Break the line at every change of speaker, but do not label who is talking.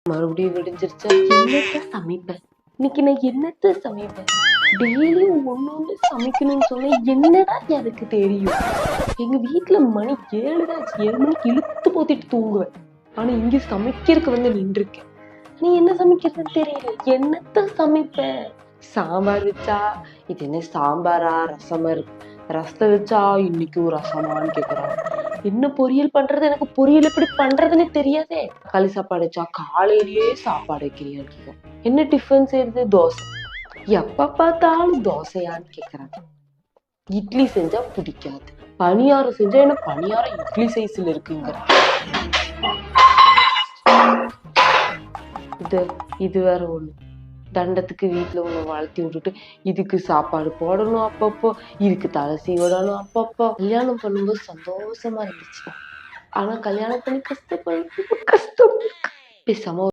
மறுபடியும் விடிஞ்சிருச்சா? என்னத்த சமைப்பேன்? இன்னைக்கு நான் என்னத்த சமைப்பேன்? டெய்லியும் ஒண்ணு சமைக்கணும்னு சொன்னா என்னடா எனக்கு தெரியும்? எங்க வீட்டுல மணி 7 தான். 7 மணிக்கு இழுத்து போத்திட்டு தூங்குவேன். ஆனா இங்க சமைக்கிறதுக்கு வந்து நின்றுருக்கேன். நீ என்ன சமைக்கிறதுன்னு தெரியல. என்னத்த சமைப்பேன்? சாம்பார் வச்சா இது என்ன சாம்பாரா ரசமா இருக்கு. ரசத்தை வச்சா இன்னைக்கு ரசமான்னு கேக்குறாங்க. என்ன பொரியல் பண்றது? எனக்கு பொரியல் எப்படி பண்றதுன்னு தெரியாதே. களி சாப்பாடு வச்சா காலையிலேயே சாப்பாடு வைக்கிறியான்னு கேக்குறேன். என்ன டிஃபன் செய்யறது? தோசை. எப்ப பார்த்தாலும் தோசையான்னு கேக்குறாங்க. இட்லி செஞ்சா பிடிக்காது. பணியாரம் செஞ்சா என்ன பணியாரம் இட்லி சைஸ்ல இருக்குங்கிற. இது வேற ஒண்ணு. தண்டத்துக்கு வீட்டுல ஒண்ணு வளர்த்தி விட்டுட்டு இதுக்கு சாப்பாடு போடணும் அப்பப்போ, இதுக்கு தலை சீவிடணும் அப்பப்போ. கல்யாணம் பண்ணும்போது சந்தோஷமா இருந்துச்சு. ஆனா கல்யாணம் பண்ணி கஷ்டம் பேசாம